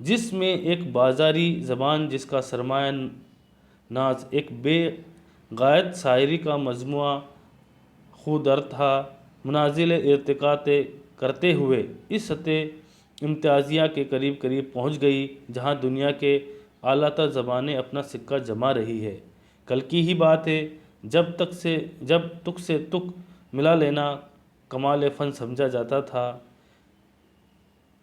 جس میں ایک بازاری زبان جس کا سرمایہ ناز ایک بے غایت شاعری کا مجموعہ خودر تھا، منازل ارتقاء طے کرتے ہوئے اس سطح امتیازیہ کے قریب قریب پہنچ گئی جہاں دنیا کے اعلیٰ تر زبانیں اپنا سکہ جما رہی ہے۔ کل کی ہی بات ہے جب تک سے تک ملا لینا کمال فن سمجھا جاتا تھا۔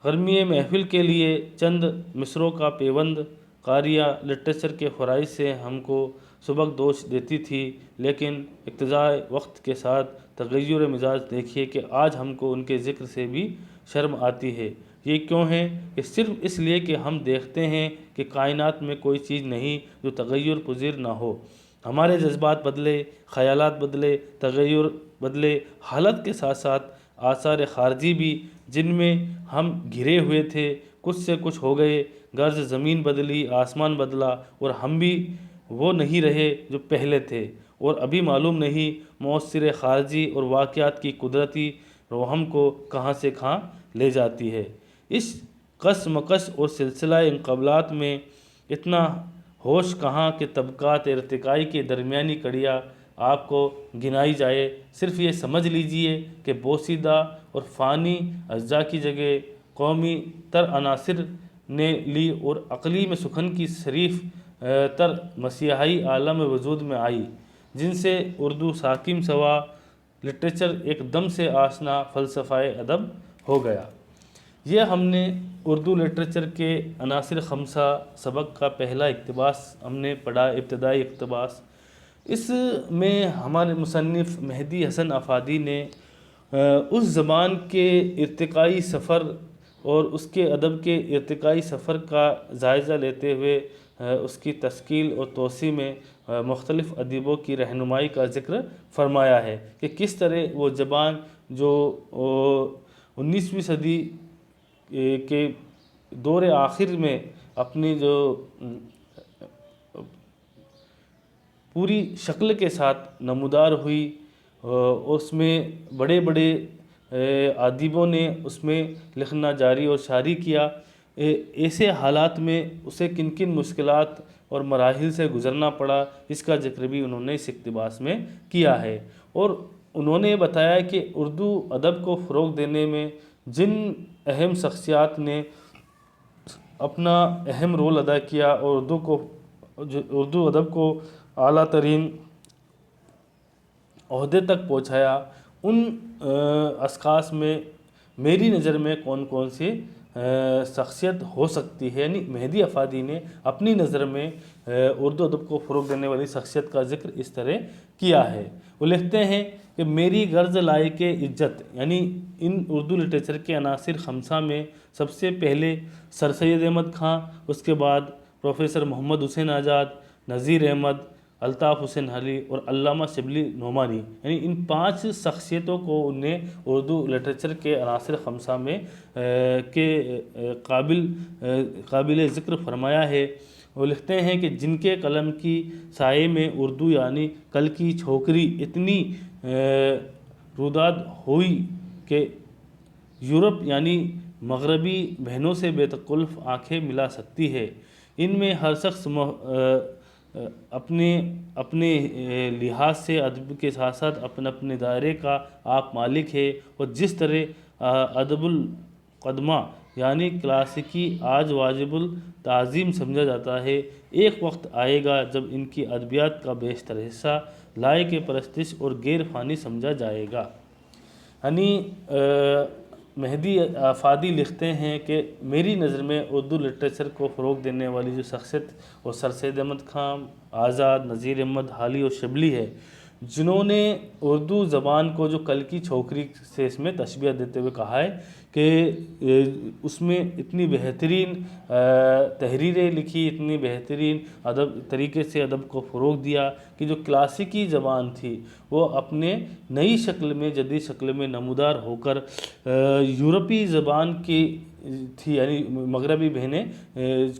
گرمی محفل کے لیے چند مصروں کا پیوند قاریہ لٹریچر کے فرائض سے ہم کو سبکدوش دیتی تھی، لیکن اقتضائے وقت کے ساتھ تغیر مزاج دیکھیے کہ آج ہم کو ان کے ذکر سے بھی شرم آتی ہے۔ یہ کیوں ہے؟ کہ صرف اس لیے کہ ہم دیکھتے ہیں کہ کائنات میں کوئی چیز نہیں جو تغیر پذیر نہ ہو۔ ہمارے جذبات بدلے، خیالات بدلے، تغیر بدلے، حالت کے ساتھ ساتھ آثار خارجی بھی جن میں ہم گھرے ہوئے تھے کچھ سے کچھ ہو گئے، غرض زمین بدلی، آسمان بدلا اور ہم بھی وہ نہیں رہے جو پہلے تھے، اور ابھی معلوم نہیں مؤثر خارجی اور واقعات کی قدرتی روہم کو کہاں سے کہاں لے جاتی ہے۔ اس کس مکس اور سلسلہ انقلابات میں اتنا ہوش کہاں کہ طبقات ارتقائی کی درمیانی کڑیاں آپ کو گنائی جائے۔ صرف یہ سمجھ لیجئے کہ بوسیدہ اور فانی اجزاء کی جگہ قومی تر عناصر نے لی اور عقلی میں سخن کی شریف تر مسیحائی عالم وجود میں آئی، جن سے اردو ساکن سوا لٹریچر ایک دم سے آشنا فلسفہ ادب ہو گیا۔ یہ ہم نے اردو لٹریچر کے عناصر خمسہ سبق کا پہلا اقتباس ہم نے پڑھا، ابتدائی اقتباس۔ اس میں ہمارے مصنف مہدی حسن آفادی نے اس زبان کے ارتقائی سفر اور اس کے ادب کے ارتقائی سفر کا جائزہ لیتے ہوئے اس کی تشکیل اور توسیع میں مختلف ادیبوں کی رہنمائی کا ذکر فرمایا ہے کہ کس طرح وہ زبان جو 19ویں صدی کے دور آخر میں اپنی جو پوری شکل کے ساتھ نمودار ہوئی، اس میں بڑے بڑے ادیبوں نے اس میں لکھنا جاری اور شاعری کیا۔ ایسے حالات میں اسے کن کن مشکلات اور مراحل سے گزرنا پڑا، اس کا ذکر بھی انہوں نے اس اقتباس میں کیا ہے، اور انہوں نے بتایا کہ اردو ادب کو فروغ دینے میں جن اہم شخصیات نے اپنا اہم رول ادا کیا اور اردو ادب کو اعلیٰ ترین عہدے تک پہنچایا، ان اشخاص میں میری نظر میں کون کون سی شخصیت ہو سکتی ہے، یعنی مہدی آفادی نے اپنی نظر میں اردو ادب کو فروغ دینے والی شخصیت کا ذکر اس طرح کیا ہے۔ وہ لکھتے ہیں کہ میری غرض لائق عزت، یعنی ان اردو لٹریچر کے عناصر خمسہ میں سب سے پہلے سر سید احمد خاں، اس کے بعد پروفیسر محمد حسین آزاد، نذیر احمد، الطاف حسین حلی اور علامہ شبلی نعمانی، یعنی ان 5 شخصیتوں کو انہیں اردو لٹریچر کے عناصر خمسہ میں کے قابل ذکر فرمایا ہے۔ وہ لکھتے ہیں کہ جن کے قلم کی سائے میں اردو یعنی کل کی چھوکری اتنی روداد ہوئی کہ یورپ یعنی مغربی بہنوں سے بے تکلف آنکھیں ملا سکتی ہے۔ ان میں ہر شخص اپنے لحاظ سے ادب کے ساتھ ساتھ اپنے دائرے کا آپ مالک ہے، اور جس طرح ادب القدمہ یعنی کلاسیکی آج واجب التعظیم سمجھا جاتا ہے، ایک وقت آئے گا جب ان کی ادبیات کا بیشتر حصہ لائق پرستش اور غیر فانی سمجھا جائے گا۔ یعنی مہدی آفادی لکھتے ہیں کہ میری نظر میں اردو لٹریچر کو فروغ دینے والی جو شخصیت وہ سر سید احمد خان، آزاد، نذیر احمد، حالی اور شبلی ہے، جنہوں نے اردو زبان کو جو کل کی چھوکری سے اس میں تشبیہ دیتے ہوئے کہا ہے کہ اس میں اتنی بہترین تحریریں لکھی، اتنی بہترین طریقے سے ادب کو فروغ دیا کہ جو کلاسیکی زبان تھی وہ اپنے نئی شکل میں، جدید شکل میں نمودار ہو کر یورپی زبان کی تھی، یعنی مغربی بہنیں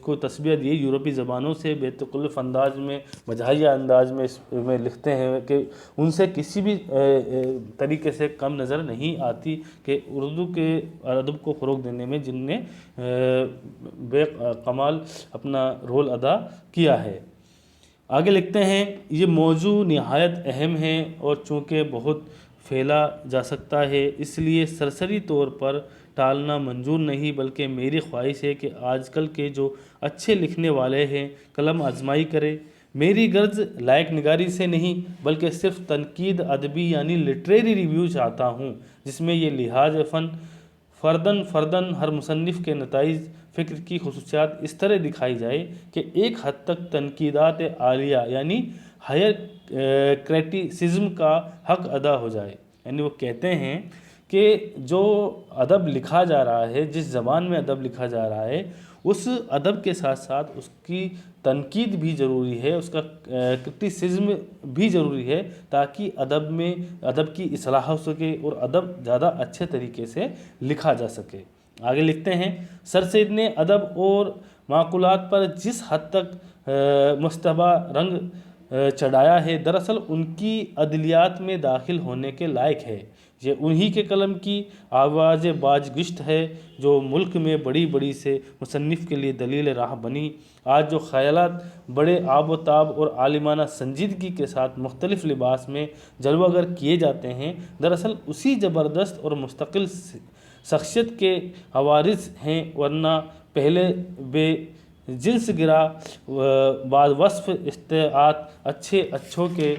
کو تسبیہ دی یورپی زبانوں سے بےتکلف انداز میں، مزاحیہ انداز میں لکھتے ہیں کہ ان سے کسی بھی طریقے سے کم نظر نہیں آتی کہ اردو کے ادب کو فروغ دینے میں جن نے بے کمال اپنا رول ادا کیا ہے۔ آگے لکھتے ہیں، یہ موضوع نہایت اہم ہے اور چونکہ بہت پھیلا جا سکتا ہے اس لیے سرسری طور پر ٹالنا منظور نہیں، بلکہ میری خواہش ہے کہ آج کل کے جو اچھے لکھنے والے ہیں قلم آزمائی کریں۔ میری غرض لائق نگاری سے نہیں بلکہ صرف تنقید ادبی یعنی لٹریری ریویو چاہتا ہوں، جس میں یہ لحاظ فن فرداً ہر مصنف کے نتائج فکر کی خصوصیات اس طرح دکھائی جائے کہ ایک حد تک تنقیدات عالیہ یعنی ہائر کریٹیسزم کا حق ادا ہو جائے۔ یعنی وہ کہتے ہیں کہ جو ادب لکھا جا رہا ہے، جس زبان میں ادب لکھا جا رہا ہے، اس ادب کے ساتھ ساتھ اس کی تنقید بھی ضروری ہے، اس کا کرٹیسزم بھی ضروری ہے، تاکہ ادب کی اصلاح ہو سکے اور ادب زیادہ اچھے طریقے سے لکھا جا سکے۔ آگے لکھتے ہیں، سر سید نے ادب اور معقولات پر جس حد تک مشتبہ رنگ چڑھایا ہے دراصل ان کی ادبیات میں داخل ہونے کے لائق ہے۔ یہ انہی کے قلم کی آواز باز گشت ہے جو ملک میں بڑی سے مصنف کے لیے دلیل راہ بنی۔ آج جو خیالات بڑے آب و تاب اور عالمانہ سنجیدگی کے ساتھ مختلف لباس میں جلوہ گر کیے جاتے ہیں دراصل اسی زبردست اور مستقل شخصیت کے عوارض ہیں، ورنہ پہلے بے جنس گرا بعد وصف استعارات اچھوں کے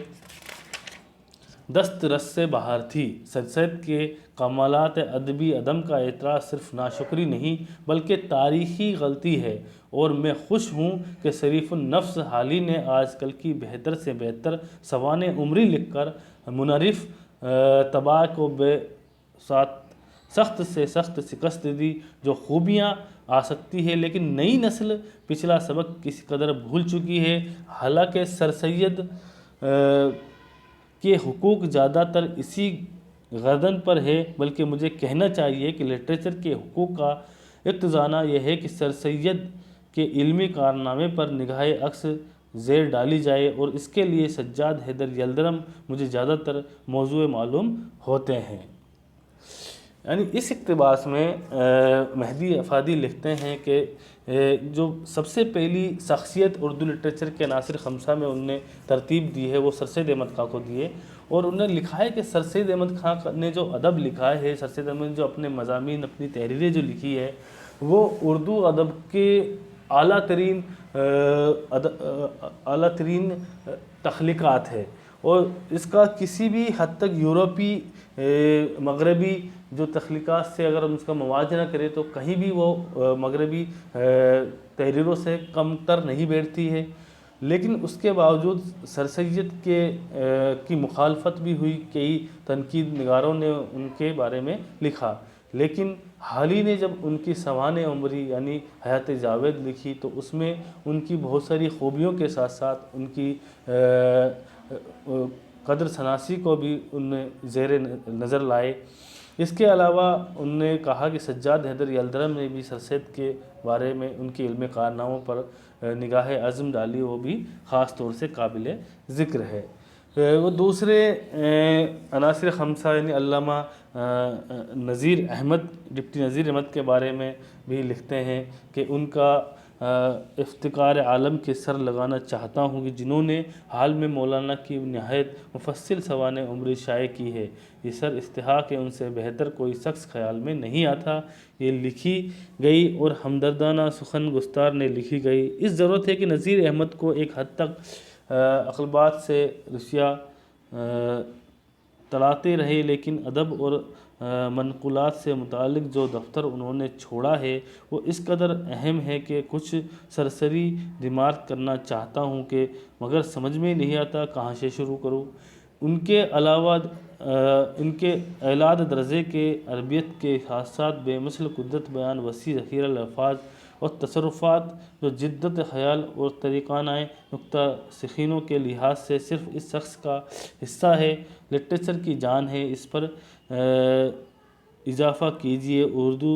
دست رس سے باہر تھی۔ سر سید کے کمالات ادبی عدم کا اعتراف صرف ناشکری نہیں بلکہ تاریخی غلطی ہے، اور میں خوش ہوں کہ شریف النفس حالی نے آج کل کی بہتر سے بہتر سوانح عمری لکھ کر منحرف طباع کو بے سخت سے سخت شکست دی۔ جو خوبیاں آ سکتی ہے لیکن نئی نسل پچھلا سبق کس قدر بھول چکی ہے۔ حالانکہ سر سید کے حقوق زیادہ تر اسی گردن پر ہے، بلکہ مجھے کہنا چاہیے کہ لٹریچر کے حقوق کا اقتضانہ یہ ہے کہ سر سید کے علمی کارنامے پر نگاہ عکس زیر ڈالی جائے، اور اس کے لیے سجاد حیدر یلدرم مجھے زیادہ تر موضوع معلوم ہوتے ہیں۔ یعنی اس اقتباس میں مہدی افادی لکھتے ہیں کہ جو سب سے پہلی شخصیت اردو لٹریچر کے عناصر خمسہ میں ان نے ترتیب دی ہے وہ سر سید احمد خاں کو دی ہے، اور انہوں نے لکھا ہے کہ سر سید احمد خاں نے جو ادب لکھا ہے، سر سید احمد نے جو اپنے مضامین، اپنی تحریریں جو لکھی ہے، وہ اردو ادب کے اعلیٰ ترین تخلیقات ہے، اور اس کا کسی بھی حد تک یورپی مغربی جو تخلیقات سے اگر ہم اس کا موازنہ کریں تو کہیں بھی وہ مغربی تحریروں سے کم تر نہیں بیٹھتی ہے۔ لیکن اس کے باوجود سر سید کی مخالفت بھی ہوئی، کئی تنقید نگاروں نے ان کے بارے میں لکھا، لیکن حالی نے جب ان کی سوانح عمری یعنی حیات جاوید لکھی تو اس میں ان کی بہت ساری خوبیوں کے ساتھ ساتھ ان کی قدر شناسی کو بھی ان نے زیر نظر لائے۔ اس کے علاوہ ان نے کہا کہ سجاد حیدر یلدرم نے بھی سر سید کے بارے میں ان کے علم کارناموں پر نگاہ عزم ڈالی، وہ بھی خاص طور سے قابل ذکر ہے۔ وہ دوسرے عناصر خمسہ یعنی علامہ نذیر احمد، ڈپٹی نذیر احمد کے بارے میں بھی لکھتے ہیں کہ ان کا افتخار عالم کے سر لگانا چاہتا ہوں کہ جنہوں نے حال میں مولانا کی نہایت مفصل سوانح عمری شائع کی ہے۔ یہ سر استحقاق ہے، ان سے بہتر کوئی شخص خیال میں نہیں آتا۔ یہ لکھی گئی اور ہمدردانہ سخن گستار نے لکھی گئی۔ اس ضرورت ہے کہ نذیر احمد کو ایک حد تک اقلبات سے رسیا تڑاتے رہے، لیکن ادب اور منقولات سے متعلق جو دفتر انہوں نے چھوڑا ہے وہ اس قدر اہم ہے کہ کچھ سرسری ریمارک کرنا چاہتا ہوں کہ مگر سمجھ میں نہیں آتا کہاں سے شروع کروں۔ ان کے علاوہ ان کے اعلیٰ درجے کے عربیت کے ساتھ ساتھ بے مثل قدرت بیان، وسیع ذخیرہ الفاظ اور تصرفات جو جدت خیال اور طریقانہ نکتہ سخینوں کے لحاظ سے صرف اس شخص کا حصہ ہے، لٹریچر کی جان ہے، اس پر اضافہ کیجیے۔ اردو